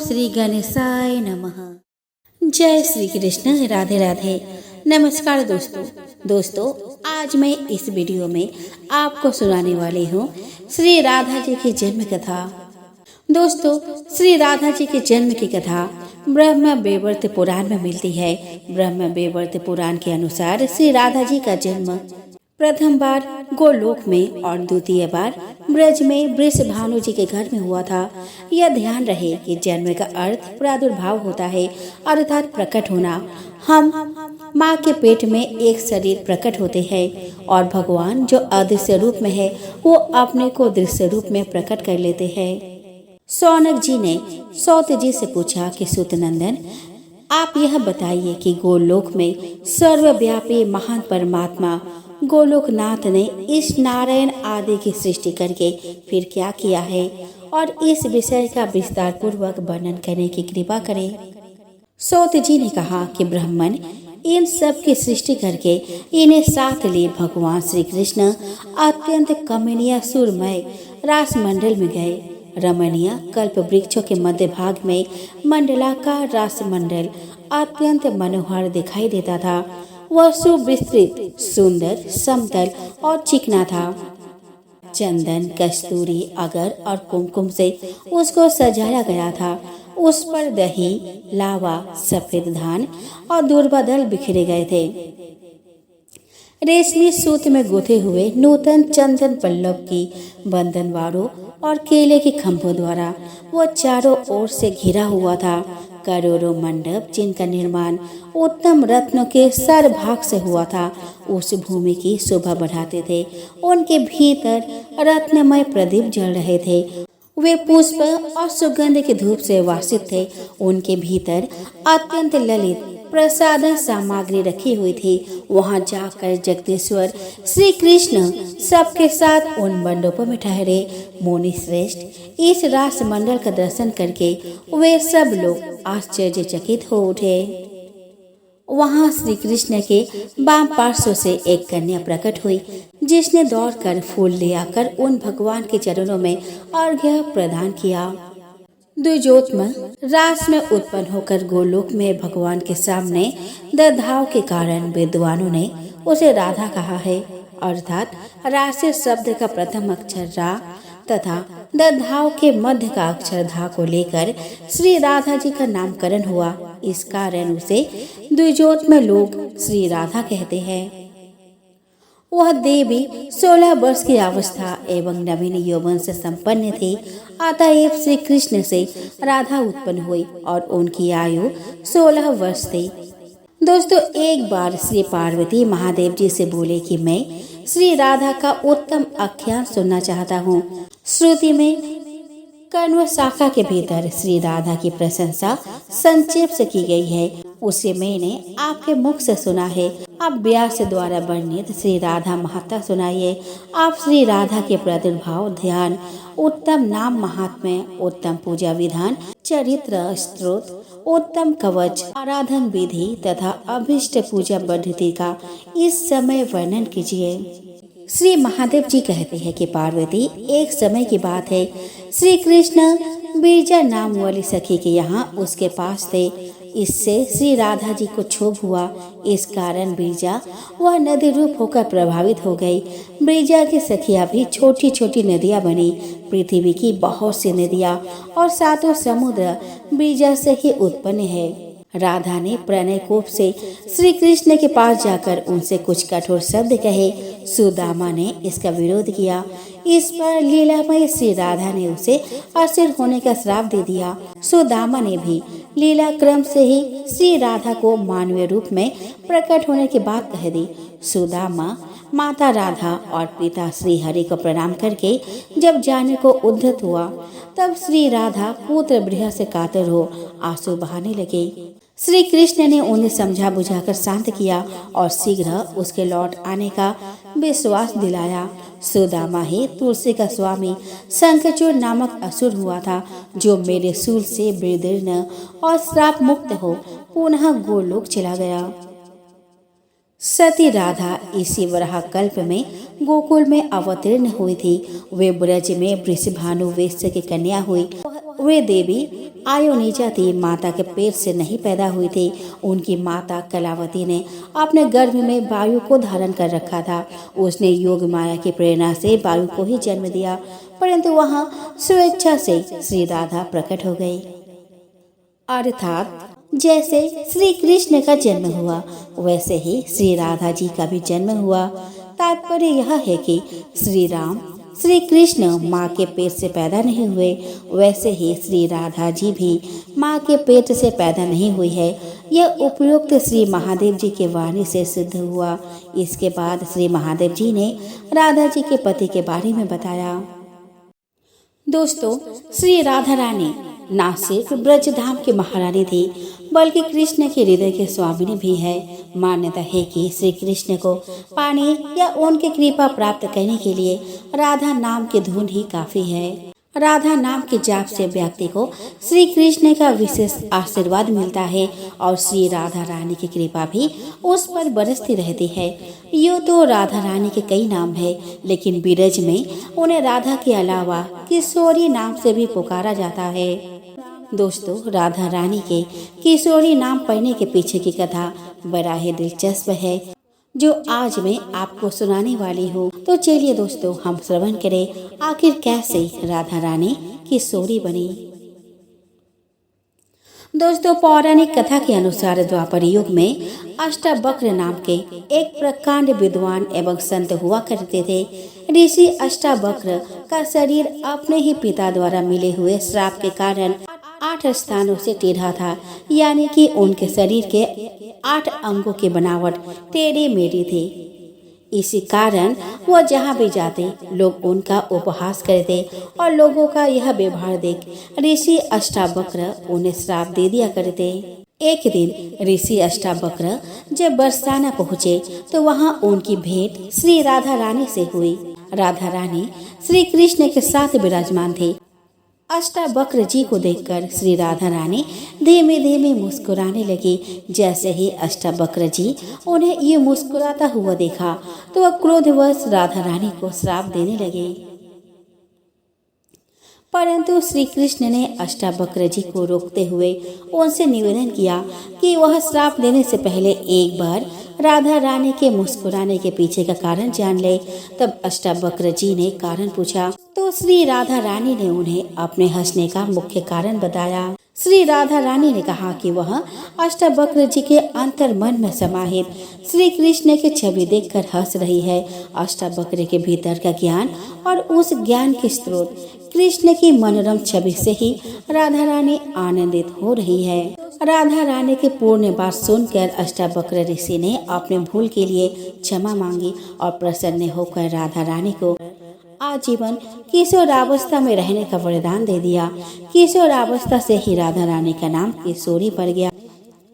श्री गणेशाय नमः। जय श्री कृष्ण। राधे राधे। नमस्कार दोस्तों आज मैं इस वीडियो में आपको सुनाने वाली हूँ श्री राधा जी की जन्म कथा। दोस्तों, श्री राधा जी के जन्म की कथा ब्रह्म वैवर्त पुराण में मिलती है। ब्रह्म वैवर्त पुराण के अनुसार श्री राधा जी का जन्म प्रथम बार गोलोक में और द्वितीय बार ब्रज में वृषभानु जी के घर में हुआ था। यह ध्यान रहे कि जन्म का अर्थ प्रादुर्भाव होता है, अर्थात प्रकट होना। हम माँ के पेट में एक शरीर प्रकट होते हैं और भगवान जो अदृश्य रूप में है वो अपने को दृश्य रूप में प्रकट कर लेते हैं। सौनक जी ने सौत जी से पूछा कि सूत नंदन, आप यह बताइए कि गोलोक में सर्वव्यापी महान परमात्मा गोलोकनाथ ने इस नारायण आदि की सृष्टि करके फिर क्या किया है और इस विषय का विस्तार पूर्वक वर्णन करने की कृपा करें। सौत जी ने कहा कि ब्राह्मण इन सब की सृष्टि करके इन्हें साथ ले भगवान श्री कृष्ण अत्यंत कमनीय सुरमय रासमंडल में गए। रमणीय कल्प वृक्षों के मध्य भाग में मंडलाकार रासमंडल अत्यंत मनोहर दिखाई देता था। वह सुविस्तृत, सुंदर, समतल और चिकना था। चंदन, कस्तूरी, अगर और कुमकुम से उसको सजाया गया था। उस पर दही, लावा, सफेद धान और दूर्वादल बिखरे गए थे। रेशमी सूत में गुथे हुए नूतन चंदन पल्लव की बंधनवारों और केले के खंभों द्वारा वह चारों ओर से घिरा हुआ था। करोड़ों मंडप जिनका निर्माण उत्तम रत्नों के सरभाग से हुआ था उस भूमि की शोभा बढ़ाते थे। उनके भीतर रत्नमय प्रदीप जल रहे थे। वे पुष्प और सुगंध के धूप से वासित थे। उनके भीतर अत्यंत ललित प्रसादन सामग्री रखी हुई थी। वहां जाकर जगदीश्वर श्री कृष्ण सबके साथ उन मंडपों में ठहरे। मुनि श्रेष्ठ इस रासमंडल का दर्शन करके वे सब लोग आश्चर्यचकित हो उठे। वहां श्री कृष्ण के बाम पार्श्व से एक कन्या प्रकट हुई जिसने दौड़कर फूल ले आकर उन भगवान के चरणों में अर्घ्य प्रदान किया। द्विजोत्म रास में उत्पन्न होकर गोलोक में भगवान के सामने दधाव के कारण विद्वानों ने उसे राधा कहा है, अर्थात रासे शब्द का प्रथम अक्षर रा तथा दधाव के मध्य का अक्षर धा को लेकर श्री राधा जी का नामकरण हुआ। इस कारण उसे द्विजोत्म लोग श्री राधा कहते हैं। वह देवी 16 वर्ष की अवस्था एवं नवीन यौवन से संपन्न थी। अतएव श्री कृष्ण से राधा उत्पन्न हुई और उनकी आयु 16 वर्ष थी। दोस्तों, एक बार श्री पार्वती महादेव जी से बोले कि मैं श्री राधा का उत्तम आख्यान सुनना चाहता हूँ। श्रुति में कण्व शाखा के भीतर श्री राधा की प्रशंसा संक्षेप से की गई है। उसे मैंने आपके मुख से सुना है। आप व्यास द्वारा वर्णित श्री राधा महत्ता सुनाइए। आप श्री राधा के प्रादुर्भाव, ध्यान, उत्तम नाम महात्म्य, उत्तम पूजा विधान, चरित्र स्त्रोत, उत्तम कवच, आराधन विधि तथा अभिष्ट पूजा पद्धति का इस समय वर्णन कीजिए। श्री महादेव जी कहते हैं कि पार्वती, एक समय की बात है, श्री कृष्ण बीजा नाम वाली सखी के यहाँ उसके पास थे। इससे श्री राधा जी को क्षोभ हुआ। इस कारण बीजा वह नदी रूप होकर प्रभावित हो गई। बीजा की सखियां भी छोटी छोटी नदियां बनी। पृथ्वी की बहुत सी नदियां और सातों समुद्र बीजा से ही उत्पन्न है। राधा ने प्रणय कोप से श्री कृष्ण के पास जाकर उनसे कुछ कठोर शब्द कहे। सुदामा ने इसका विरोध किया। इस पर लीलामय श्री राधा ने उसे असुर होने का श्राप दे दिया। सुदामा ने भी लीला क्रम से ही श्री राधा को मानवीय रूप में प्रकट होने की बात कह दी। सुदामा माता राधा और पिता श्री हरि को प्रणाम करके जब जाने को उद्धत हुआ तब श्री राधा पुत्र बृहद से कातर हो आंसू बहाने लगे। श्री कृष्ण ने उन्हें समझा बुझाकर शांत किया और शीघ्र उसके लौट आने का विश्वास दिलाया। सुदामा ही तुलसी का स्वामी शंखचूड़ नामक असुर हुआ था जो मेरे शूल से विदीर्ण और श्राप मुक्त हो पुनः गोलोक चला गया। सती राधा इसी वराह कल्प में गोकुल में अवतीर्ण हुई थी। वे ब्रज में वृषभानु वेश्य की कन्या हुई। वे देवी आयोनिजा थी, माता के पेट से नहीं पैदा हुई थी। उनकी माता कलावती ने अपने गर्भ में वायु को धारण कर रखा था। उसने योग माया की प्रेरणा से वायु को ही जन्म दिया, परंतु वहाँ स्वेच्छा से श्री राधा प्रकट हो गई। अर्थात जैसे श्री कृष्ण का जन्म हुआ वैसे ही श्री राधा जी का भी जन्म हुआ। तात्पर्य यह है कि श्री राम श्री कृष्ण माँ के पेट से पैदा नहीं हुए, वैसे ही श्री राधा जी भी माँ के पेट से पैदा नहीं हुई है। यह उपयुक्त श्री महादेव जी के वाणी से सिद्ध हुआ। इसके बाद श्री महादेव जी ने राधा जी के पति के बारे में बताया। दोस्तों, श्री राधा रानी ना सिर्फ ब्रजधाम की महारानी थी बल्कि कृष्ण के हृदय के स्वामिनी भी है। मान्यता है कि श्री कृष्ण को पाने या उनकी कृपा प्राप्त करने के लिए राधा नाम की धुन ही काफी है। राधा नाम के जाप से व्यक्ति को श्री कृष्ण का विशेष आशीर्वाद मिलता है और श्री राधा रानी की कृपा भी उस पर बरसती रहती है। यूँ तो राधा रानी के कई नाम है, लेकिन बिरज में उन्हें राधा के अलावा किशोरी नाम से भी पुकारा जाता है। दोस्तों, राधा रानी के किशोरी नाम पड़ने के पीछे की कथा बड़ा ही दिलचस्प है, जो आज मैं आपको सुनाने वाली हूँ। तो चलिए दोस्तों, हम श्रवण करें आखिर कैसे राधा रानी किशोरी बनी। दोस्तों, पौराणिक कथा के अनुसार द्वापर युग में अष्टावक्र नाम के एक प्रकांड विद्वान एवं संत हुआ करते थे। ऋषि अष्टावक्र का शरीर अपने ही पिता द्वारा मिले हुए श्राप के कारण 8 स्थानों से टेढ़ा था, यानी कि उनके शरीर के 8 अंगों की बनावट टेढ़ी मेढ़ी थी। इसी कारण वह जहाँ भी जाते लोग उनका उपहास करते और लोगों का यह व्यवहार देख ऋषि अष्टावक्र उन्हें श्राप दे दिया करते। एक दिन ऋषि अष्टावक्र जब बरसाना पहुँचे तो वहाँ उनकी भेंट श्री राधा रानी से हुई। राधा रानी श्री कृष्ण के साथ विराजमान थे। अष्टावक्र जी को देखकर श्री राधा रानी धीमे धीमे मुस्कुराने लगी। जैसे ही अष्टावक्र जी उन्हें ये मुस्कुराता हुआ देखा तो वह क्रोधवश राधा रानी को श्राप देने लगे, परंतु श्री कृष्ण ने अष्टावक्र जी को रोकते हुए उनसे निवेदन किया कि वह श्राप देने से पहले एक बार राधा रानी के मुस्कुराने के पीछे का कारण जान ले। तब अष्टावक्र जी ने कारण पूछा तो श्री राधा रानी ने उन्हें अपने हंसने का मुख्य कारण बताया। श्री राधा रानी ने कहा कि वह अष्टावक्र जी के अंतर मन में समाहित श्री कृष्ण की छवि देखकर हंस रही है। अष्टावक्र के भीतर का ज्ञान और उस ज्ञान के स्रोत कृष्ण की मनोरम छवि से ही राधा रानी आनंदित हो रही है। राधा रानी की पूर्ण बात सुनकर अष्टावक्र ऋषि ने अपने भूल के लिए क्षमा मांगी और प्रसन्न होकर राधा रानी को आजीवन किशोरावस्था में रहने का वरदान दे दिया। किशोरावस्था से ही राधा रानी का नाम किशोरी पड़ गया।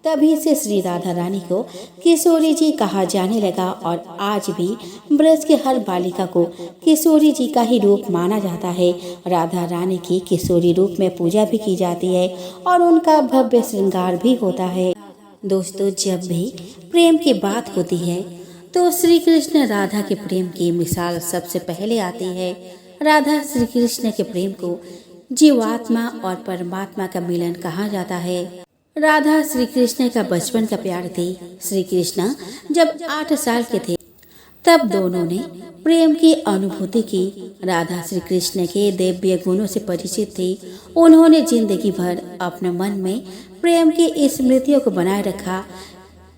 तभी से श्री राधा रानी को किशोरी जी कहा जाने लगा और आज भी ब्रज के हर बालिका को किशोरी जी का ही रूप माना जाता है। राधा रानी की किशोरी रूप में पूजा भी की जाती है और उनका भव्य श्रृंगार भी होता है। दोस्तों, जब भी प्रेम की बात होती है तो श्री कृष्ण राधा के प्रेम की मिसाल सबसे पहले आती है। राधा श्री कृष्ण के प्रेम को जीवात्मा और परमात्मा का मिलन कहा जाता है। राधा श्री कृष्ण का बचपन का प्यार थी। श्री कृष्ण जब 8 साल के थे तब दोनों ने प्रेम की अनुभूति की। राधा श्री कृष्ण के दिव्य गुणों से परिचित थी। उन्होंने जिंदगी भर अपने मन में प्रेम की स्मृतियों को बनाए रखा।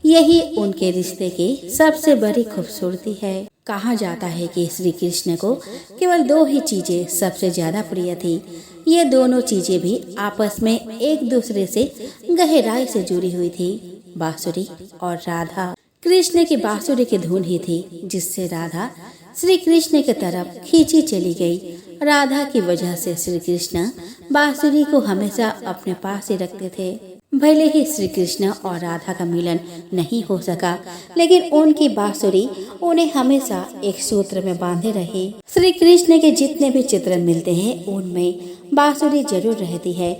यही उनके रिश्ते की सबसे बड़ी खूबसूरती है। कहा जाता है कि श्री कृष्ण को केवल 2 ही चीजें सबसे ज्यादा प्रिय थी। ये दोनों चीजें भी आपस में एक दूसरे से गहराई से जुड़ी हुई थी, बांसुरी और राधा। कृष्ण की बांसुरी की धुन ही थी जिससे राधा श्री कृष्ण की तरफ खींची चली गई। राधा की वजह से श्री कृष्ण बांसुरी को हमेशा अपने पास ही रखते थे। भले ही श्री कृष्ण और राधा का मिलन नहीं हो सका, लेकिन उनकी बांसुरी उन्हें हमेशा एक सूत्र में बांधे रही। श्री कृष्ण के जितने भी चित्रण मिलते हैं उनमें बांसुरी जरूर रहती है।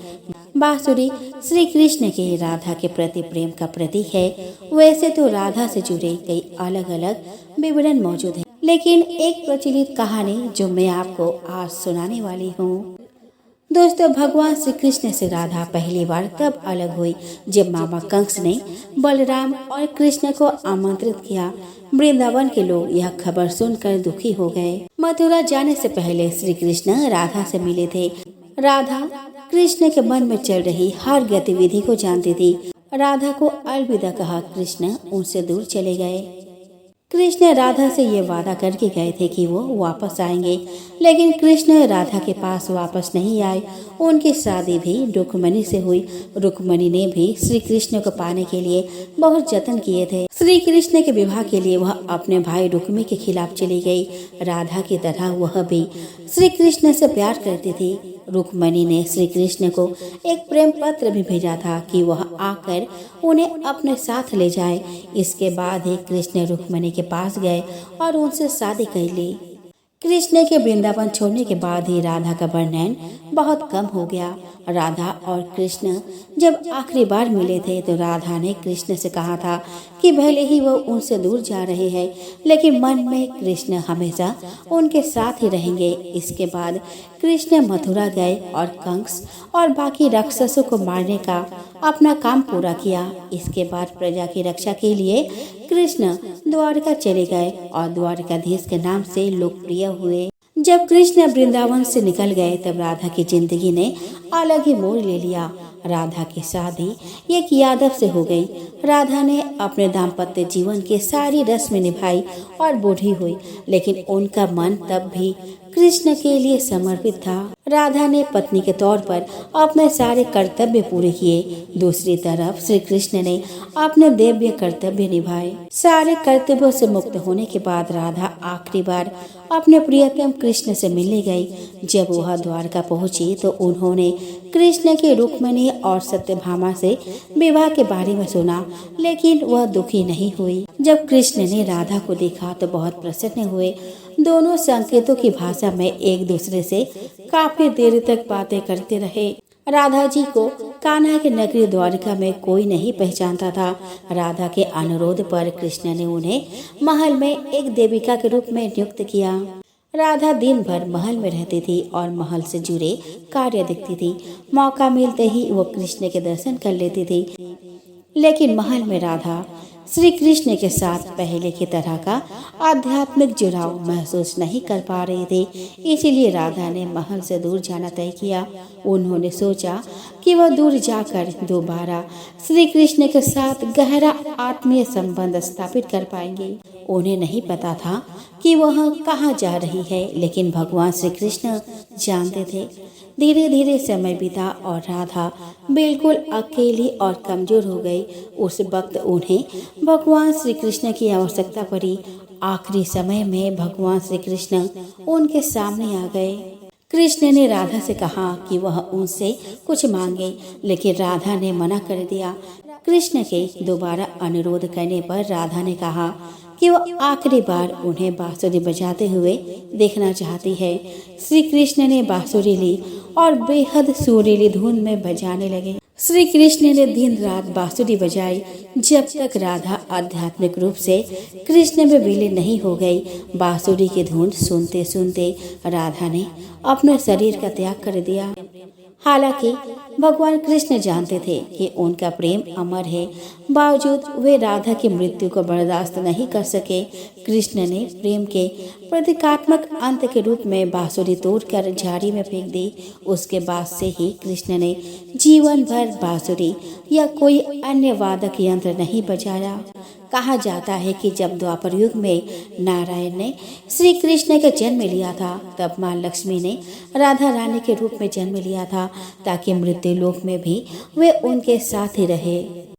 बांसुरी श्री कृष्ण के राधा के प्रति प्रेम का प्रतीक है। वैसे तो राधा से जुड़े कई अलग अलग विवरण मौजूद हैं, लेकिन एक प्रचलित कहानी जो मैं आपको आज सुनाने वाली हूँ दोस्तों, भगवान श्री कृष्ण से राधा पहली बार तब अलग हुई जब मामा कंस ने बलराम और कृष्ण को आमंत्रित किया। वृंदावन के लोग यह खबर सुनकर दुखी हो गए। मथुरा जाने से पहले श्री कृष्ण राधा से मिले थे। राधा कृष्ण के मन में चल रही हर गतिविधि को जानती थी। राधा को अलविदा कहा कृष्ण उनसे दूर चले गए। कृष्ण राधा से ये वादा करके गए थे कि वो वापस आएंगे, लेकिन कृष्ण राधा के पास वापस नहीं आए। उनकी शादी भी रुक्मणी से हुई। रुक्मणी ने भी श्री कृष्ण को पाने के लिए बहुत जतन किए थे। श्री कृष्ण के विवाह के लिए वह अपने भाई रुक्मी के खिलाफ चली गई। राधा की तरह वह भी श्री कृष्ण से प्यार करती थी। रुक्मणी ने श्री कृष्ण को एक प्रेम पत्र भी भेजा था कि वह आकर उन्हें अपने साथ ले जाए। इसके बाद ही कृष्ण रुक्मणी के पास गए और उनसे शादी कर ली। कृष्ण के वृंदावन छोड़ने के बाद ही राधा का वर्णन बहुत कम हो गया। राधा और कृष्ण जब आखिरी बार मिले थे तो राधा ने कृष्ण से कहा था कि भले ही वो उनसे दूर जा रहे हैं, लेकिन मन में कृष्ण हमेशा उनके साथ ही रहेंगे। इसके बाद कृष्ण मथुरा गए और कंस और बाकी राक्षसों को मारने का अपना काम पूरा किया। इसके बाद प्रजा की रक्षा के लिए कृष्ण द्वारका चले गए और द्वारकाधीश के नाम से लोकप्रिय हुए। जब कृष्ण वृंदावन से निकल गए तब राधा की जिंदगी ने अलग ही मोड़ ले लिया। राधा की शादी एक यादव से हो गई। राधा ने अपने दाम्पत्य जीवन की सारी रस्में निभाई और बूढ़ी हुई, लेकिन उनका मन तब भी कृष्ण के लिए समर्पित था। राधा ने पत्नी के तौर पर अपने सारे कर्तव्य पूरे किए। दूसरी तरफ श्री कृष्ण ने अपने दिव्य कर्तव्य निभाए। सारे कर्तव्यों से मुक्त होने के बाद राधा आखिरी बार अपने प्रियतम कृष्ण से मिलने गई। जब वह द्वारका पहुंची तो उन्होंने कृष्ण के रुक्मिणी और सत्यभामा से विवाह के बारे में सुना, लेकिन वह दुखी नहीं हुई। जब कृष्ण ने राधा को देखा तो बहुत प्रसन्न हुए। दोनों संकेतों की भाषा में एक दूसरे से काफी देर तक बातें करते रहे। राधा जी को कान्हा के नगरी द्वारका में कोई नहीं पहचानता था। राधा के अनुरोध पर कृष्ण ने उन्हें महल में एक देविका के रूप में नियुक्त किया। राधा दिन भर महल में रहती थी और महल से जुड़े कार्य देखती थी। मौका मिलते ही वो कृष्ण के दर्शन कर लेती थी, लेकिन महल में राधा श्री कृष्ण के साथ पहले की तरह का आध्यात्मिक जुड़ाव महसूस नहीं कर पा रही थी। इसीलिए राधा ने महल से दूर जाना तय किया। उन्होंने सोचा कि वह दूर जाकर दोबारा श्री कृष्ण के साथ गहरा आत्मीय संबंध स्थापित कर पाएंगे। उन्हें नहीं पता था कि वह कहाँ जा रही है, लेकिन भगवान श्री कृष्ण जानते थे। धीरे धीरे समय बीता और राधा बिल्कुल अकेली और कमजोर हो गई। उस वक्त उन्हें भगवान श्री कृष्ण की आवश्यकता पड़ी। आखिरी समय में भगवान श्री कृष्ण उनके सामने आ गए। कृष्ण ने राधा से कहा कि वह उनसे कुछ मांगे, लेकिन राधा ने मना कर दिया। कृष्ण के दोबारा अनुरोध करने पर राधा ने कहा कि वो आखिरी बार उन्हें बांसुरी बजाते हुए देखना चाहती है। श्री कृष्ण ने बांसुरी ली और बेहद सुरीली धुन में बजाने लगे। श्री कृष्ण ने दिन रात बांसुरी बजाई जब तक राधा आध्यात्मिक रूप से कृष्ण में विलीन नहीं हो गई। बांसुरी की धुन सुनते सुनते राधा ने अपने शरीर का त्याग कर दिया। हालांकि भगवान कृष्ण जानते थे कि उनका प्रेम अमर है, बावजूद वे राधा की मृत्यु को बर्दाश्त नहीं कर सके। कृष्ण ने प्रेम के प्रतीकात्मक अंत के रूप में बांसुरी तोड़कर झाड़ी में फेंक दी। उसके बाद से ही कृष्ण ने जीवन भर बांसुरी या कोई अन्य वादक यंत्र नहीं बजाया। कहा जाता है कि जब द्वापर युग में नारायण ने श्री कृष्ण का जन्म लिया था, तब मां लक्ष्मी ने राधा रानी के रूप में जन्म लिया था, ताकि मृत्यु लोक में भी वे उनके साथ ही रहे।